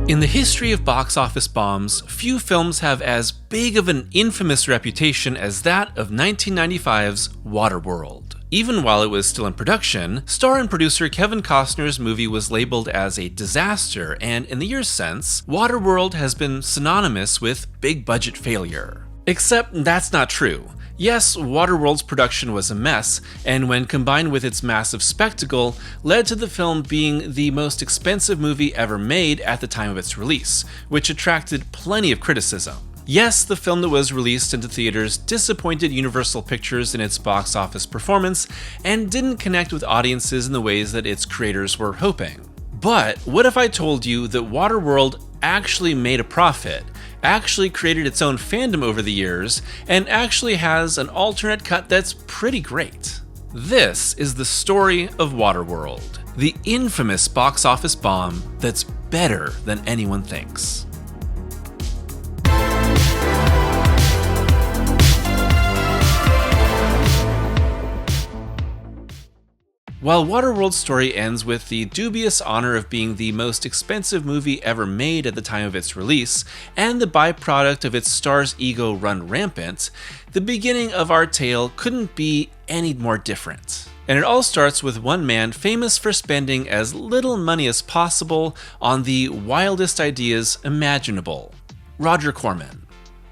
In the history of box office bombs, few films have as big of an infamous reputation as that of 1995's Waterworld. Even while it was still in production, star and producer Kevin Costner's movie was labeled as a disaster, and in the years since, Waterworld has been synonymous with big budget failure. Except that's not true. Yes, Waterworld's production was a mess, and when combined with its massive spectacle, led to the film being the most expensive movie ever made at the time of its release, which attracted plenty of criticism. Yes, the film that was released into theaters disappointed Universal Pictures in its box office performance, and didn't connect with audiences in the ways that its creators were hoping. But what if I told you that Waterworld actually made a profit, actually created its own fandom over the years, and actually has an alternate cut that's pretty great? This is the story of Waterworld, the infamous box office bomb that's better than anyone thinks. While Waterworld's story ends with the dubious honor of being the most expensive movie ever made at the time of its release, and the byproduct of its star's ego run rampant, the beginning of our tale couldn't be any more different. And it all starts with one man famous for spending as little money as possible on the wildest ideas imaginable: Roger Corman.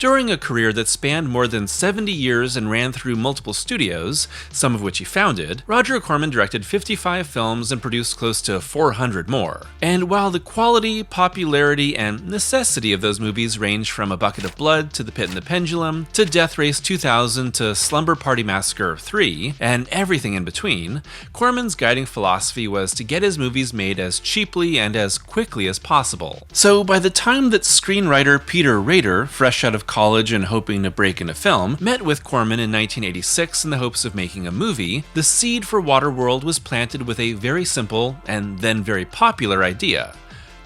During a career that spanned more than 70 years and ran through multiple studios, some of which he founded, Roger Corman directed 55 films and produced close to 400 more. And while the quality, popularity, and necessity of those movies range from A Bucket of Blood to The Pit and the Pendulum, to Death Race 2000 to Slumber Party Massacre 3, and everything in between, Corman's guiding philosophy was to get his movies made as cheaply and as quickly as possible. So by the time that screenwriter Peter Rader, fresh out of college and hoping to break into film, met with Corman in 1986 in the hopes of making a movie, the seed for Waterworld was planted with a very simple and then very popular idea: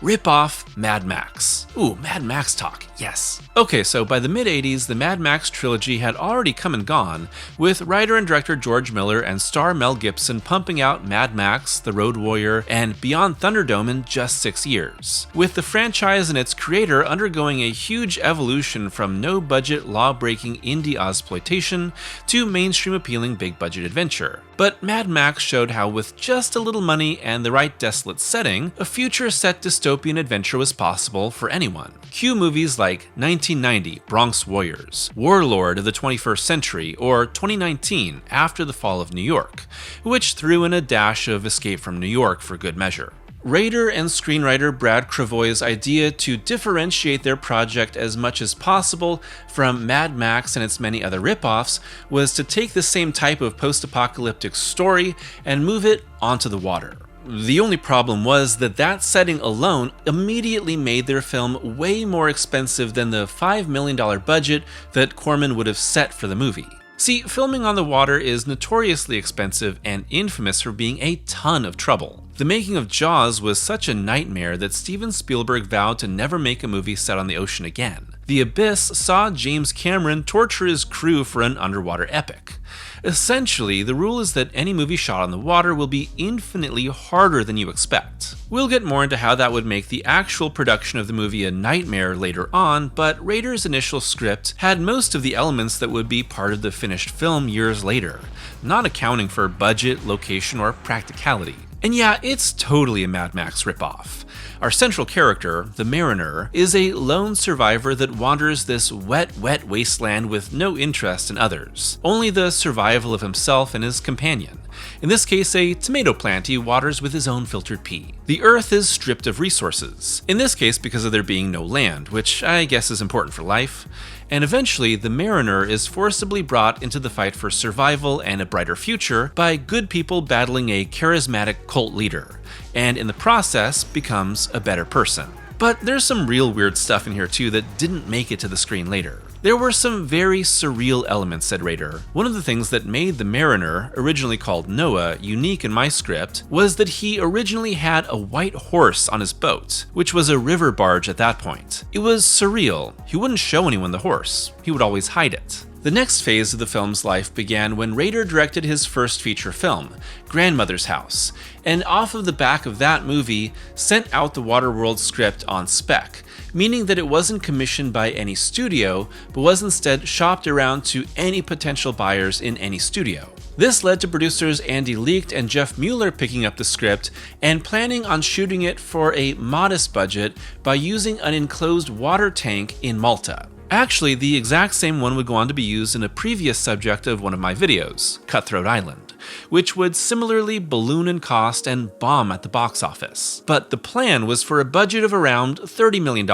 rip off Mad Max. Ooh, Mad Max talk, yes. Okay, so by the mid-80s, the Mad Max trilogy had already come and gone, with writer and director George Miller and star Mel Gibson pumping out Mad Max, The Road Warrior, and Beyond Thunderdome in just 6 years, with the franchise and its creator undergoing a huge evolution from no-budget, law-breaking indie ozploitation to mainstream appealing big-budget adventure. But Mad Max showed how with just a little money and the right desolate setting, a future-set dystopian adventure was possible for anyone. Cue movies like 1990, Bronx Warriors, Warlord of the 21st Century, or 2019, After the Fall of New York, which threw in a dash of Escape from New York for good measure. Rader and screenwriter Brad Cravoy's idea to differentiate their project as much as possible from Mad Max and its many other ripoffs was to take the same type of post-apocalyptic story and move it onto the water. The only problem was that that setting alone immediately made their film way more expensive than the $5 million budget that Corman would have set for the movie. See, filming on the water is notoriously expensive and infamous for being a ton of trouble. The making of Jaws was such a nightmare that Steven Spielberg vowed to never make a movie set on the ocean again. The Abyss saw James Cameron torture his crew for an underwater epic. Essentially, the rule is that any movie shot on the water will be infinitely harder than you expect. We'll get more into how that would make the actual production of the movie a nightmare later on, but Rader's initial script had most of the elements that would be part of the finished film years later, not accounting for budget, location, or practicality. And yeah, it's totally a Mad Max ripoff. Our central character, the Mariner, is a lone survivor that wanders this wet wasteland with no interest in others, only the survival of himself and his companion. In this case, a tomato plant he waters with his own filtered pee. The Earth is stripped of resources, in this case because of there being no land, which I guess is important for life. And eventually, the Mariner is forcibly brought into the fight for survival and a brighter future by good people battling a charismatic cult leader, and in the process becomes a better person. But there's some real weird stuff in here too that didn't make it to the screen later. There were some very surreal elements, said Rader. One of the things that made the Mariner, originally called Noah, unique in my script was that he originally had a white horse on his boat, which was a river barge at that point. It was surreal. He wouldn't show anyone the horse. He would always hide it. The next phase of the film's life began when Rader directed his first feature film, Grandmother's House, and off of the back of that movie, sent out the Waterworld script on spec, meaning that it wasn't commissioned by any studio, but was instead shopped around to any potential buyers in any studio. This led to producers Andy Leaked and Jeff Mueller picking up the script and planning on shooting it for a modest budget by using an enclosed water tank in Malta. Actually, the exact same one would go on to be used in a previous subject of one of my videos, Cutthroat Island, which would similarly balloon in cost and bomb at the box office. But the plan was for a budget of around $30 million.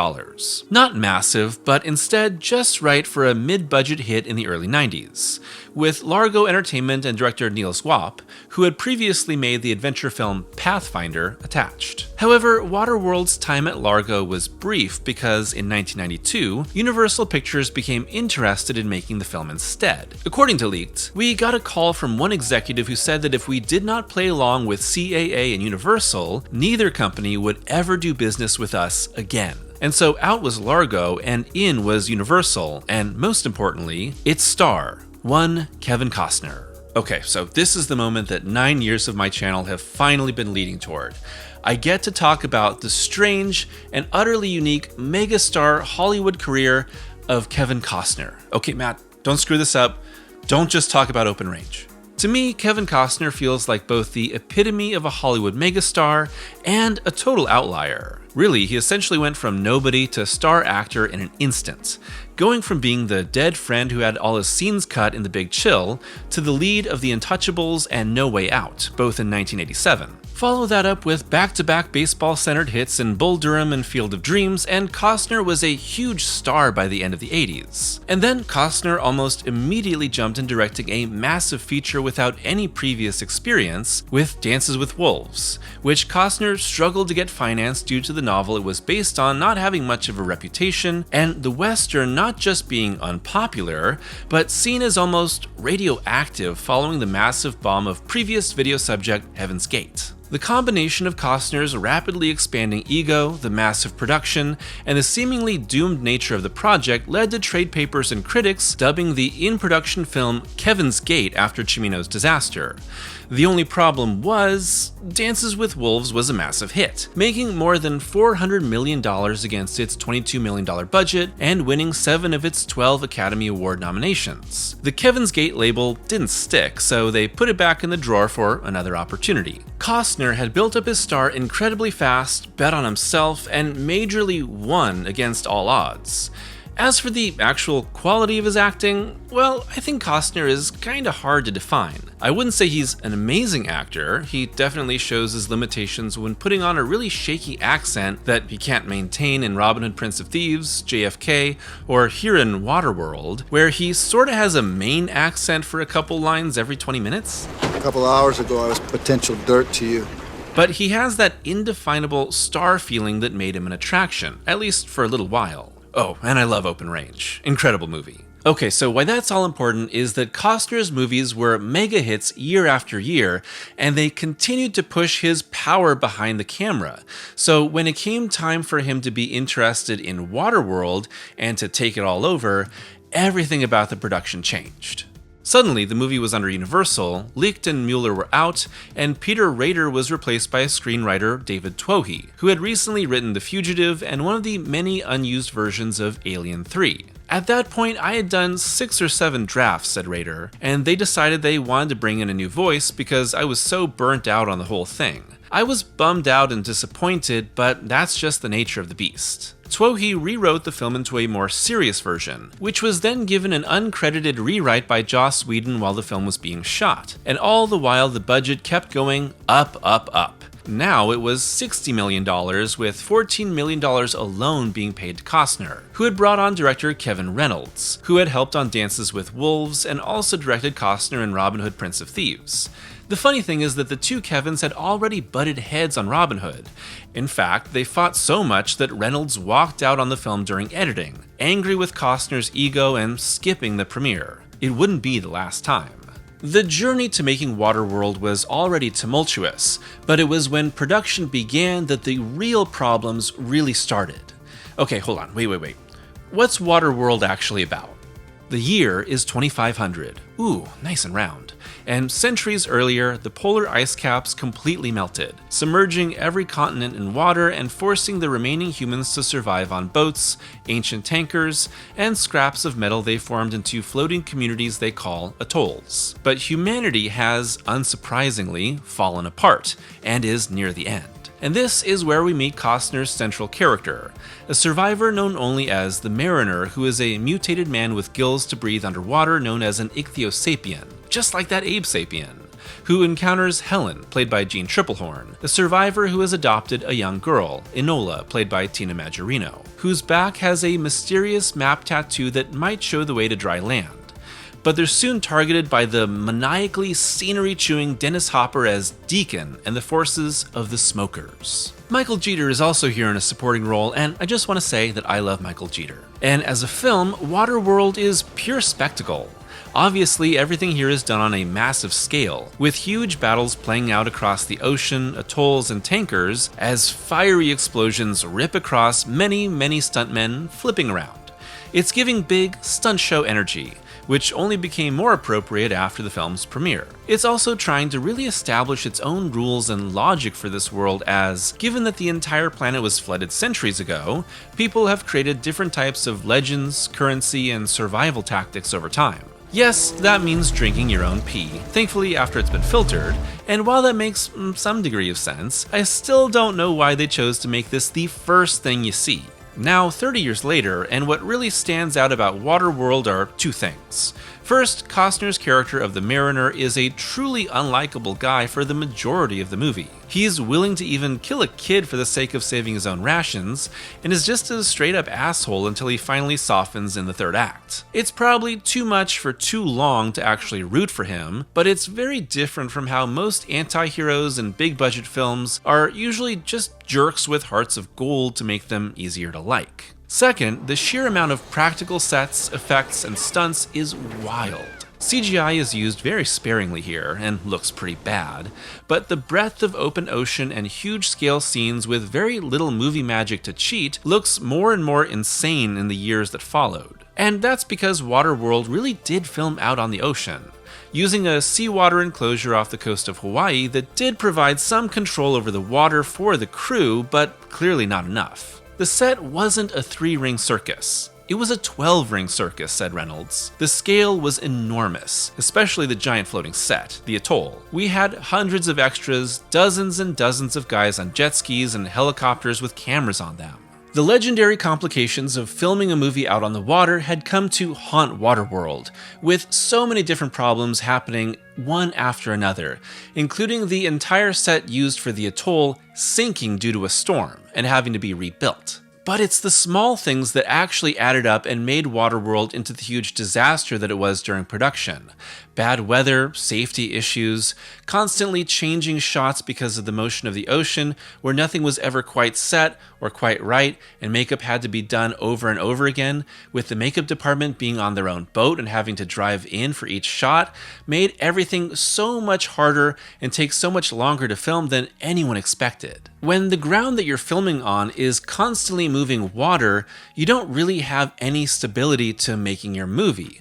Not massive, but instead just right for a mid-budget hit in the early 90s, with Largo Entertainment and director Neil Swap, who had previously made the adventure film Pathfinder, attached. However, Waterworld's time at Largo was brief because in 1992, Universal Pictures became interested in making the film instead. According to Leaked, we got a call from one executive who said that if we did not play along with CAA and Universal, neither company would ever do business with us again. And so out was Largo and in was Universal, and most importantly, its star, one Kevin Costner. Okay, so this is the moment that 9 years of my channel have finally been leading toward. I get to talk about the strange and utterly unique megastar Hollywood career of Kevin Costner. Okay, Matt, don't screw this up. Don't just talk about Open Range. To me, Kevin Costner feels like both the epitome of a Hollywood megastar and a total outlier. Really, he essentially went from nobody to star actor in an instant, going from being the dead friend who had all his scenes cut in The Big Chill to the lead of The Untouchables and No Way Out, both in 1987. Follow that up with back-to-back baseball-centered hits in Bull Durham and Field of Dreams, and Costner was a huge star by the end of the 80s. And then Costner almost immediately jumped in directing a massive feature without any previous experience with Dances with Wolves, which Costner struggled to get financed due to the novel it was based on not having much of a reputation, and the Western not just being unpopular, but seen as almost radioactive following the massive bomb of previous video subject Heaven's Gate. The combination of Costner's rapidly expanding ego, the massive production, and the seemingly doomed nature of the project led to trade papers and critics dubbing the in-production film Kevin's Gate after Cimino's disaster. The only problem was, Dances with Wolves was a massive hit, making more than $400 million against its $22 million budget and winning 7 of its 12 Academy Award nominations. The Kevin's Gate label didn't stick, so they put it back in the drawer for another opportunity. Costner had built up his star incredibly fast, bet on himself, and majorly won against all odds. As for the actual quality of his acting, well, I think Costner is kinda hard to define. I wouldn't say he's an amazing actor. He definitely shows his limitations when putting on a really shaky accent that he can't maintain in Robin Hood, Prince of Thieves, JFK, or here in Waterworld, where he sorta has a main accent for a couple lines every 20 minutes. A couple hours ago, I was potential dirt to you. But he has that indefinable star feeling that made him an attraction, at least for a little while. Oh, and I love Open Range. Incredible movie. Okay, so why that's all important is that Costner's movies were mega hits year after year, and they continued to push his power behind the camera. So when it came time for him to be interested in Waterworld and to take it all over, everything about the production changed. Suddenly, the movie was under Universal, Leaked and Mueller were out, and Peter Rader was replaced by a screenwriter, David Twohy, who had recently written The Fugitive and one of the many unused versions of Alien 3. At that point, I had done 6 or 7 drafts, said Rader, and they decided they wanted to bring in a new voice because I was so burnt out on the whole thing. I was bummed out and disappointed, but that's just the nature of the beast. Twohy rewrote the film into a more serious version, which was then given an uncredited rewrite by Joss Whedon while the film was being shot, and all the while the budget kept going up, up, up. Now it was $60 million, with $14 million alone being paid to Costner, who had brought on director Kevin Reynolds, who had helped on Dances with Wolves and also directed Costner in Robin Hood, Prince of Thieves. The funny thing is that the two Kevins had already butted heads on Robin Hood. In fact, they fought so much that Reynolds walked out on the film during editing, angry with Costner's ego and skipping the premiere. It wouldn't be the last time. The journey to making Waterworld was already tumultuous, but it was when production began that the real problems really started. Okay, hold on, wait. What's Waterworld actually about? The year is 2500. Ooh, nice and round. And centuries earlier, the polar ice caps completely melted, submerging every continent in water and forcing the remaining humans to survive on boats, ancient tankers, and scraps of metal they formed into floating communities they call atolls. But humanity has, unsurprisingly, fallen apart, and is near the end. And this is where we meet Costner's central character, a survivor known only as the Mariner, who is a mutated man with gills to breathe underwater known as an ichthyosapien, just like that Abe sapien, who encounters Helen, played by Jean Triplehorn, a survivor who has adopted a young girl, Enola, played by Tina Majorino, whose back has a mysterious map tattoo that might show the way to dry land. But they're soon targeted by the maniacally scenery-chewing Dennis Hopper as Deacon and the forces of the Smokers. Michael Jeter is also here in a supporting role, and I just want to say that I love Michael Jeter. And as a film, Waterworld is pure spectacle. Obviously, everything here is done on a massive scale, with huge battles playing out across the ocean, atolls, and tankers as fiery explosions rip across many stuntmen flipping around. It's giving big stunt show energy, which only became more appropriate after the film's premiere. It's also trying to really establish its own rules and logic for this world as, given that the entire planet was flooded centuries ago, people have created different types of legends, currency, and survival tactics over time. Yes, that means drinking your own pee, thankfully after it's been filtered, and while that makes some degree of sense, I still don't know why they chose to make this the first thing you see. Now, 30 years later, and what really stands out about Waterworld are two things. First, Costner's character of the Mariner is a truly unlikable guy for the majority of the movie. He's willing to even kill a kid for the sake of saving his own rations, and is just a straight up asshole until he finally softens in the third act. It's probably too much for too long to actually root for him, but it's very different from how most anti-heroes in big budget films are usually just jerks with hearts of gold to make them easier to like. Second, the sheer amount of practical sets, effects, and stunts is wild. CGI is used very sparingly here, and looks pretty bad, but the breadth of open ocean and huge scale scenes with very little movie magic to cheat looks more and more insane in the years that followed. And that's because Waterworld really did film out on the ocean, using a seawater enclosure off the coast of Hawaii that did provide some control over the water for the crew, but clearly not enough. The set wasn't a 3-ring circus. It was a 12-ring circus, said Reynolds. The scale was enormous, especially the giant floating set, the atoll. We had hundreds of extras, dozens and dozens of guys on jet skis and helicopters with cameras on them. The legendary complications of filming a movie out on the water had come to haunt Waterworld, with so many different problems happening one after another, including the entire set used for the atoll sinking due to a storm and having to be rebuilt. But it's the small things that actually added up and made Waterworld into the huge disaster that it was during production. Bad weather, safety issues, constantly changing shots because of the motion of the ocean, where nothing was ever quite set or quite right, and makeup had to be done over and over again, with the makeup department being on their own boat and having to drive in for each shot, made everything so much harder and take so much longer to film than anyone expected. When the ground that you're filming on is constantly moving water, you don't really have any stability to making your movie.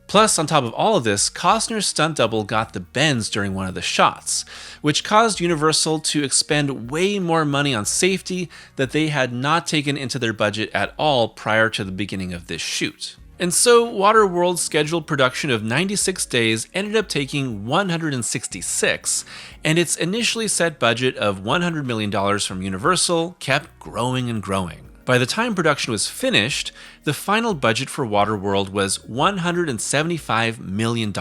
Plus, on top of all of this, Costner's stunt double got the bends during one of the shots, which caused Universal to expend way more money on safety that they had not taken into their budget at all prior to the beginning of this shoot. And so, Waterworld's scheduled production of 96 days ended up taking 166, and its initially set budget of $100 million from Universal kept growing and growing. By the time production was finished, the final budget for Waterworld was $175 million,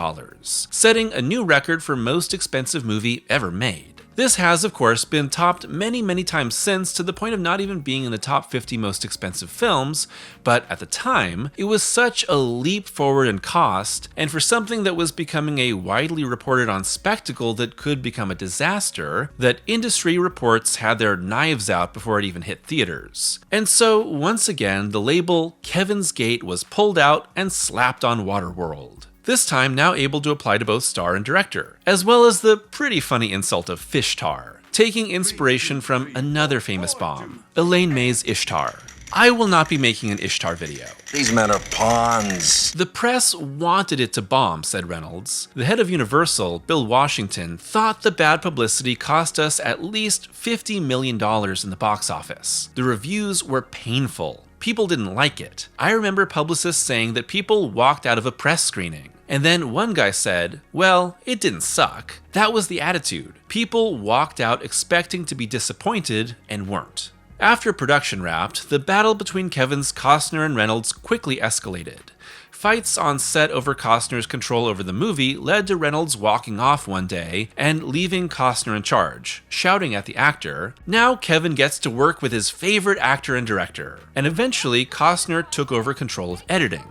setting a new record for most expensive movie ever made. This has, of course, been topped many times since, to the point of not even being in the top 50 most expensive films, but at the time, it was such a leap forward in cost, and for something that was becoming a widely reported on spectacle that could become a disaster, that industry reports had their knives out before it even hit theaters. And so, once again, the label Kevin's Gate was pulled out and slapped on Waterworld. This time now able to apply to both star and director, as well as the pretty funny insult of fish tar, taking inspiration from another famous bomb, Elaine May's Ishtar. I will not be making an Ishtar video. These men are pawns. The press wanted it to bomb, said Reynolds. The head of Universal, Bill Washington, thought the bad publicity cost us at least $50 million in the box office. The reviews were painful. People didn't like it. I remember publicists saying that people walked out of a press screening. And then one guy said, well, it didn't suck. That was the attitude. People walked out expecting to be disappointed and weren't. After production wrapped, the battle between Kevins Costner and Reynolds quickly escalated. Fights on set over Costner's control over the movie led to Reynolds walking off one day and leaving Costner in charge, shouting at the actor, "Now Kevin gets to work with his favorite actor and director." And eventually, Costner took over control of editing,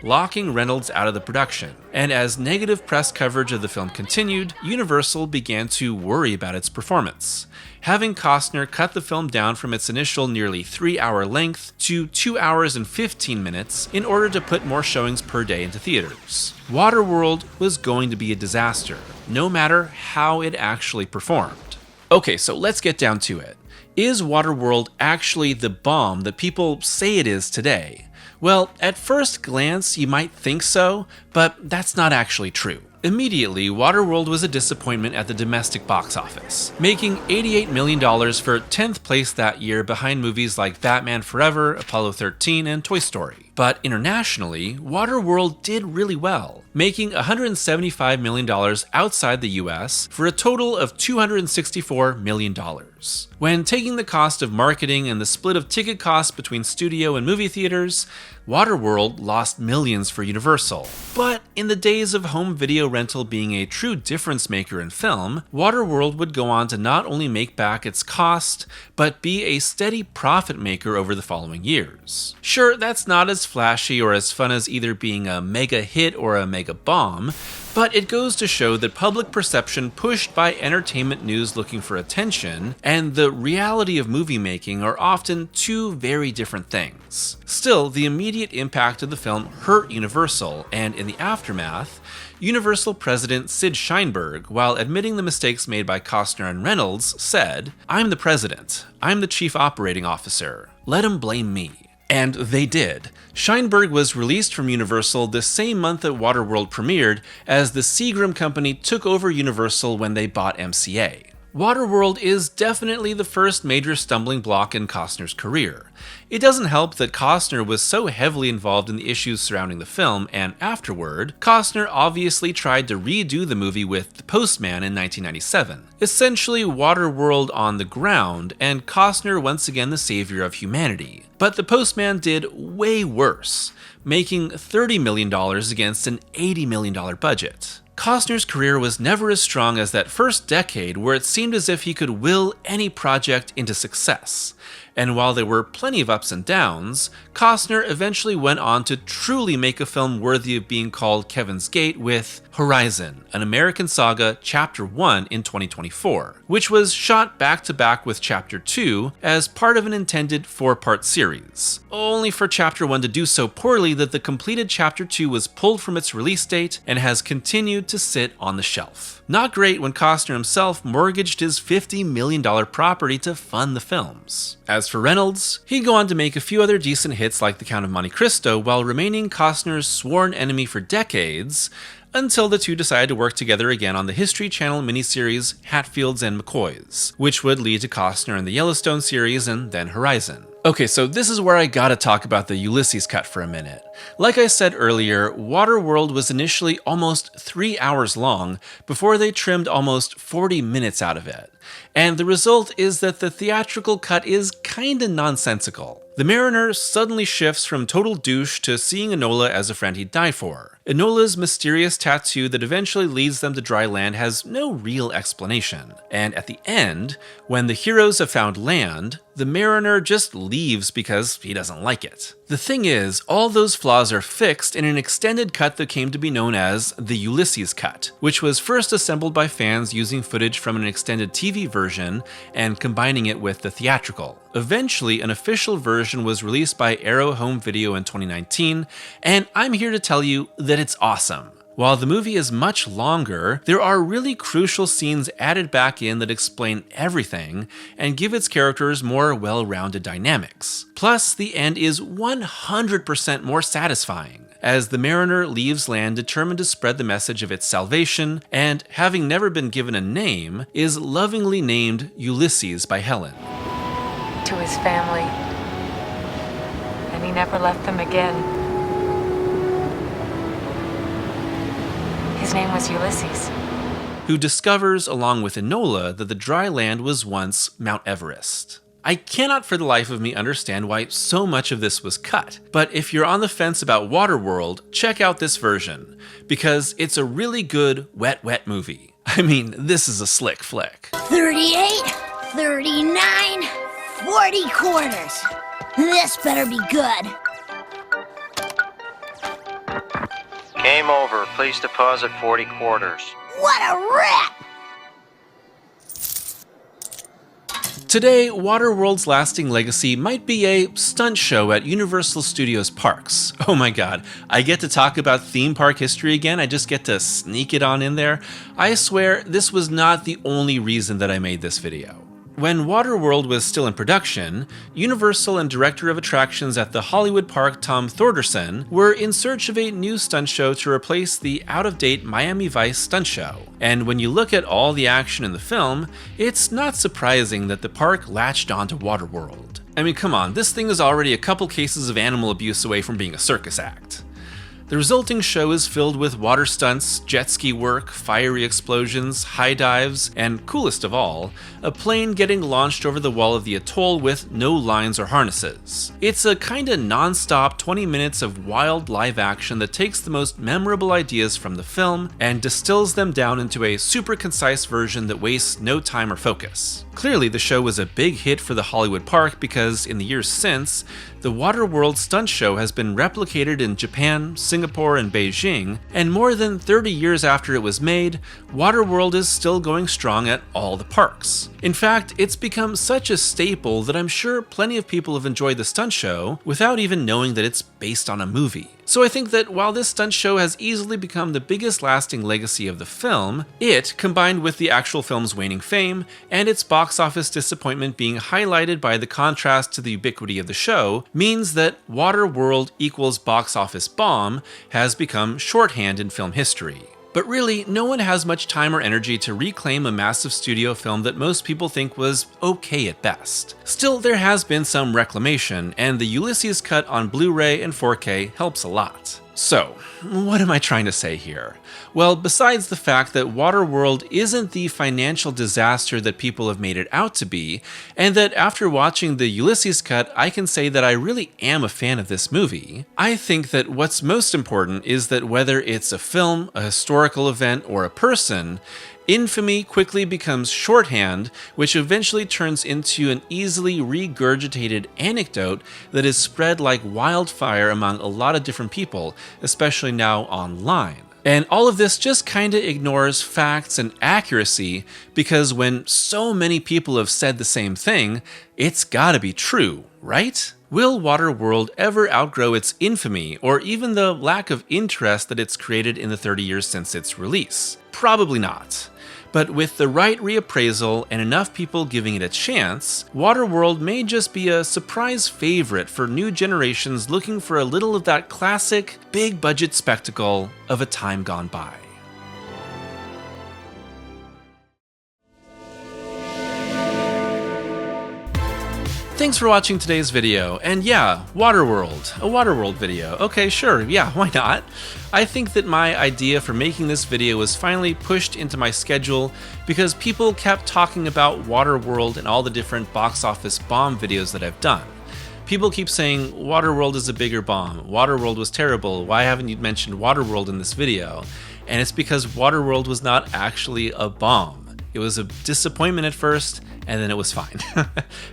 locking Reynolds out of the production. And as negative press coverage of the film continued, Universal began to worry about its performance, having Costner cut the film down from its initial nearly 3-hour length to 2 hours and 15 minutes in order to put more showings per day into theaters. Waterworld was going to be a disaster, no matter how it actually performed. Okay, so let's get down to it. Is Waterworld actually the bomb that people say it is today? Well, at first glance, you might think so, but that's not actually true. Immediately, Waterworld was a disappointment at the domestic box office, making $88 million for 10th place that year behind movies like Batman Forever, Apollo 13, and Toy Story. But internationally, Waterworld did really well, making $175 million outside the US for a total of $264 million. When taking the cost of marketing and the split of ticket costs between studio and movie theaters, Waterworld lost millions for Universal. But in the days of home video rental being a true difference maker in film, Waterworld would go on to not only make back its cost, but be a steady profit maker over the following years. Sure, that's not as flashy or as fun as either being a mega hit or a mega bomb, but it goes to show that public perception pushed by entertainment news looking for attention and the reality of movie making are often two very different things. Still, the immediate impact of the film hurt Universal, and in the aftermath, Universal president Sid Sheinberg, while admitting the mistakes made by Costner and Reynolds, said, "I'm the president. I'm the chief operating officer. Let him blame me." And they did. Sheinberg was released from Universal the same month that Waterworld premiered, as the Seagram company took over Universal when they bought MCA. Waterworld is definitely the first major stumbling block in Costner's career. It doesn't help that Costner was so heavily involved in the issues surrounding the film, and afterward, Costner obviously tried to redo the movie with The Postman in 1997. Essentially Waterworld on the ground, and Costner once again the savior of humanity. But The Postman did way worse, making $30 million against an $80 million budget. Costner's career was never as strong as that first decade where it seemed as if he could will any project into success. And while there were plenty of ups and downs, Costner eventually went on to truly make a film worthy of being called Kevin's Gate with Horizon, an American Saga Chapter 1 in 2024, which was shot back-to-back with Chapter 2 as part of an intended 4-part series, only for Chapter 1 to do so poorly that the completed Chapter 2 was pulled from its release date and has continued to sit on the shelf. Not great when Costner himself mortgaged his $50 million property to fund the films. As for Reynolds, he'd go on to make a few other decent hits like The Count of Monte Cristo while remaining Costner's sworn enemy for decades, until the two decided to work together again on the History Channel miniseries Hatfields and McCoys, which would lead to Costner in the Yellowstone series and then Horizon. Okay, so this is where I gotta talk about the Ulysses cut for a minute. Like I said earlier, Waterworld was initially almost 3 hours long before they trimmed almost 40 minutes out of it. And the result is that the theatrical cut is kinda nonsensical. The Mariner suddenly shifts from total douche to seeing Enola as a friend he'd die for. Enola's mysterious tattoo that eventually leads them to dry land has no real explanation. And at the end, when the heroes have found land, the Mariner just leaves because he doesn't like it. The thing is, all those flaws are fixed in an extended cut that came to be known as the Ulysses cut, which was first assembled by fans using footage from an extended TV version and combining it with the theatrical. Eventually, an official version was released by Arrow Home Video in 2019, and I'm here to tell you that it's awesome. While the movie is much longer, there are really crucial scenes added back in that explain everything and give its characters more well-rounded dynamics. Plus, the end is 100% more satisfying, as the mariner leaves land determined to spread the message of its salvation, and, having never been given a name, is lovingly named Ulysses by Helen. To his family, and he never left them again. His name was Ulysses. Who discovers, along with Enola, that the dry land was once Mount Everest. I cannot for the life of me understand why so much of this was cut, but if you're on the fence about Waterworld, check out this version, because it's a really good wet movie. I mean, this is a slick flick. 38, 39, 40 quarters. This better be good. Game over. Please deposit 40 quarters. What a rip! Today, Waterworld's lasting legacy might be a stunt show at Universal Studios parks. Oh my god, I get to talk about theme park history again, I just get to sneak it on in there. I swear, this was not the only reason that I made this video. When Waterworld was still in production, Universal and director of attractions at the Hollywood park Tom Thordarson were in search of a new stunt show to replace the out-of-date Miami Vice stunt show. And when you look at all the action in the film, it's not surprising that the park latched onto Waterworld. I mean, come on, this thing is already a couple cases of animal abuse away from being a circus act. The resulting show is filled with water stunts, jet ski work, fiery explosions, high dives, and coolest of all, a plane getting launched over the wall of the atoll with no lines or harnesses. It's a kinda non-stop 20 minutes of wild live action that takes the most memorable ideas from the film and distills them down into a super concise version that wastes no time or focus. Clearly, the show was a big hit for the Hollywood park because, in the years since, the Waterworld stunt show has been replicated in Japan, Singapore, and Beijing, and more than 30 years after it was made, Waterworld is still going strong at all the parks. In fact, it's become such a staple that I'm sure plenty of people have enjoyed the stunt show without even knowing that it's based on a movie. So I think that while this stunt show has easily become the biggest lasting legacy of the film, it, combined with the actual film's waning fame, and its box office disappointment being highlighted by the contrast to the ubiquity of the show, means that Waterworld equals box office bomb has become shorthand in film history. But really, no one has much time or energy to reclaim a massive studio film that most people think was okay at best. Still, there has been some reclamation, and the Ulysses cut on Blu-ray and 4K helps a lot. So, what am I trying to say here? Well, besides the fact that Waterworld isn't the financial disaster that people have made it out to be, and that after watching the Ulysses cut, I can say that I really am a fan of this movie, I think that what's most important is that whether it's a film, a historical event, or a person, infamy quickly becomes shorthand, which eventually turns into an easily regurgitated anecdote that is spread like wildfire among a lot of different people, especially now online. And all of this just kinda ignores facts and accuracy, because when so many people have said the same thing, it's gotta be true, right? Will Waterworld ever outgrow its infamy, or even the lack of interest that it's created in the 30 years since its release? Probably not. But with the right reappraisal and enough people giving it a chance, Waterworld may just be a surprise favorite for new generations looking for a little of that classic, big-budget spectacle of a time gone by. Thanks for watching today's video, and yeah, Waterworld, a Waterworld video. Okay, sure, yeah, why not? I think that my idea for making this video was finally pushed into my schedule because people kept talking about Waterworld and all the different box office bomb videos that I've done. People keep saying, Waterworld is a bigger bomb, Waterworld was terrible, why haven't you mentioned Waterworld in this video? And it's because Waterworld was not actually a bomb. It was a disappointment at first, and then it was fine.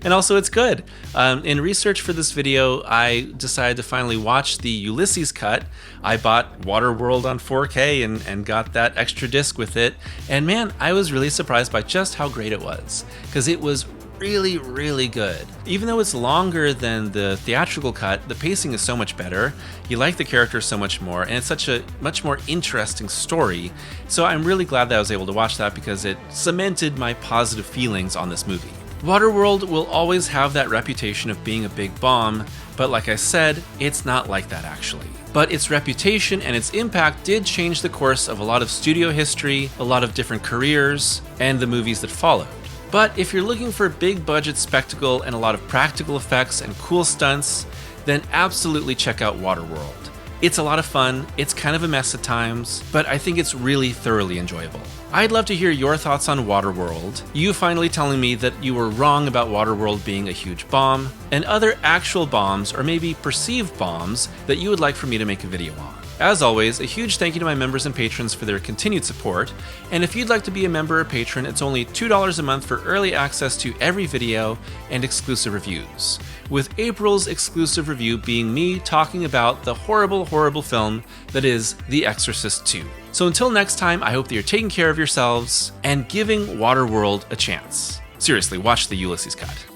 And also it's good. In research for this video, I decided to finally watch the Ulysses cut. I bought Waterworld on 4K and got that extra disc with it. And man, I was really surprised by just how great it was, because it was really, really good. Even though it's longer than the theatrical cut, the pacing is so much better, you like the characters so much more, and it's such a much more interesting story. So I'm really glad that I was able to watch that because it cemented my positive feelings on this movie. Waterworld will always have that reputation of being a big bomb, but like I said, it's not like that actually. But its reputation and its impact did change the course of a lot of studio history, a lot of different careers, and the movies that followed. But if you're looking for big budget spectacle and a lot of practical effects and cool stunts, then absolutely check out Waterworld. It's a lot of fun, it's kind of a mess at times, but I think it's really thoroughly enjoyable. I'd love to hear your thoughts on Waterworld, you finally telling me that you were wrong about Waterworld being a huge bomb, and other actual bombs or maybe perceived bombs that you would like for me to make a video on. As always, a huge thank you to my members and patrons for their continued support, and if you'd like to be a member or patron, it's only $2 a month for early access to every video and exclusive reviews, with April's exclusive review being me talking about the horrible, horrible film that is The Exorcist 2. So until next time, I hope that you're taking care of yourselves and giving Waterworld a chance. Seriously, watch the Ulysses cut.